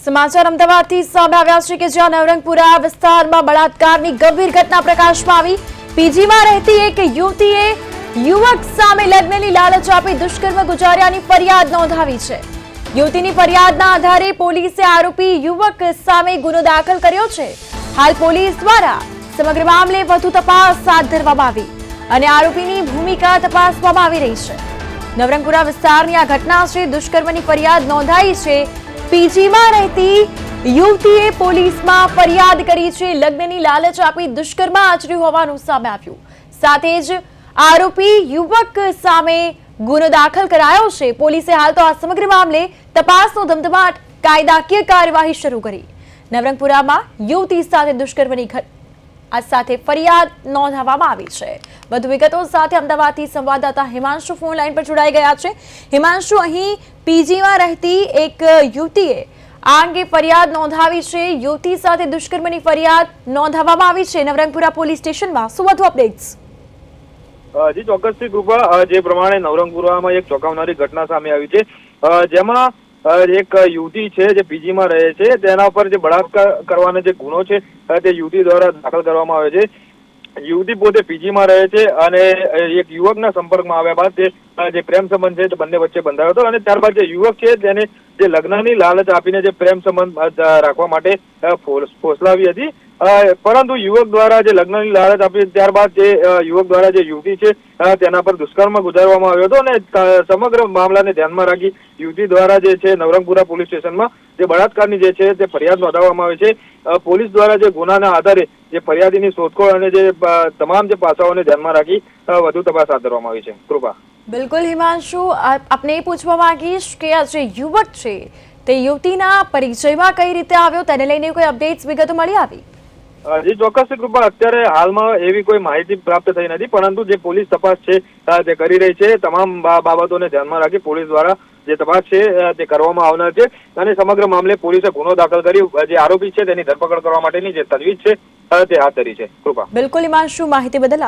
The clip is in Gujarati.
સમાચાર અમદાવાદથી સામે આવ્યા છે કે જ્યાં નવરંગપુરા વિસ્તારમાં બળાત્કારની ગંભીર ઘટના પ્રકાશમાં આવી। પીજીમાં રહેતી એક યુવતીએ યુવક સામે લગ્નની લાલચ આપી દુષ્કર્મ ગુજાર્યાની ફરિયાદ નોંધાવી છે। યુવતીની ફરિયાદના આધારે પોલીસે આરોપી યુવક સામે ગુનો દાખલ કર્યો છે। હાલ પોલીસ દ્વારા સમગ્ર મામલે વધુ તપાસ હાથ ધરવામાં આવી અને આરોપીની ભૂમિકા તપાસવામાં આવી રહી છે। નવરંગપુરા વિસ્તારની આ ઘટના છે। દુષ્કર્મની ફરિયાદ નોંધાઈ છે। પીજીમાં રહેતી યુવતીએ પોલીસમાં ફરિયાદ કરી છે। લગ્નની લાલચ આપી દુષ્કર્મ આચર્યું હોવાનું સામે આવ્યું। સાથે જ આરોપી યુવક સામે ગુનો દાખલ કરાયો છે। પોલીસે હાલ તો આ સમગ્ર મામલે તપાસનો ધમધમાટ કાયદાકીય કાર્યવાહી શરૂ કરી। નવરંગપુરામાં યુવતી સાથે દુષ્કર્મની સાથે ફરિયાદ નોંધાવવામાં આવી છે। વધુ વિગતો સાથે અમદાવાદથી સંવાદદાતા હિમાંશુ ફોન લાઈન પર જોડાઈ ગયા છે। હિમાંશુ, અહીં પીજીમાં રહેતી એક યુવતીએ આ અંગે ફરિયાદ નોંધાવી છે। યુવતી સાથે દુષ્કર્મની ફરિયાદ નોંધાવવામાં આવી છે નવરંગપુરા પોલીસ સ્ટેશનમાં। શું વધુ અપડેટ્સ? જી ચોક્કસથી કૃપા, જે પ્રમાણે નવરંગપુરામાં એક ચોંકાવનારી ઘટના સામે આવી છે, જેમાં એક યુવતી છે જે પીજીમાં રહે છે, તેના પર જે બળાત્કાર કરવાનો જે ગુનો છે તે યુવતી દ્વારા દાખલ કરવામાં આવે છે। યુવતી પોતે પીજીમાં રહે છે અને એક યુવકના સંપર્કમાં આવ્યા બાદ જે પ્રેમ સંબંધ છે તે બંને વચ્ચે બંધાયો હતો અને ત્યારબાદ જે યુવક છે તેને જે લગ્નની લાલચ આપીને જે પ્રેમ સંબંધ રાખવા માટે ફોસલાવી હતી, પરંતુ યુવક દ્વારા જે લગ્નની લાલચ આપી ત્યારબાદ જે યુવક દ્વારા જે યુવતી છે તેના પર દુષ્કર્મ ગુજારવામાં આવ્યો હતો અને સમગ્ર મામલાને ધ્યાનમાં રાખી યુવતી દ્વારા જે છે નવરંગપુરા પોલીસ સ્ટેશનમાં જે બળાત્કારની જે છે તે ફરિયાદ નોંધાવવામાં આવે છે। પોલીસ દ્વારા જે ગુનાના આધારે જે ફરિયાદીની શોધખોળ અને જે તમામ જે પાસાઓને ધ્યાનમાં રાખી વધુ તપાસ હાથ ધરવામાં આવી છે। કૃપા। બિલકુલ હિમાંશુ, આપને પૂછવા માંગીશ કે આ જે યુવક છે તે યુવતીના પરિચયમાં કઈ રીતે આવ્યો, તેને લઈને કોઈ અપડેટ્સ વિગતો મળી આવી? જી ચોક્કસ કૃપા, અત્યારે હાલમાં એવી કોઈ માહિતી પ્રાપ્ત થઈ નથી, પરંતુ જે પોલીસ તપાસ છે તે કરી રહી છે। તમામ બાબતોને ધ્યાનમાં રાખી પોલીસ દ્વારા જે તપાસ છે તે કરવામાં આવનાર છે અને સમગ્ર મામલે પોલીસે ગુનો દાખલ કરી જે આરોપી છે તેની ધરપકડ કરવા માટેની જે તજવીજ છે તે હાથ ધરી છે। કૃપા। બિલકુલ હિમાંશુ, માહિતી બદલ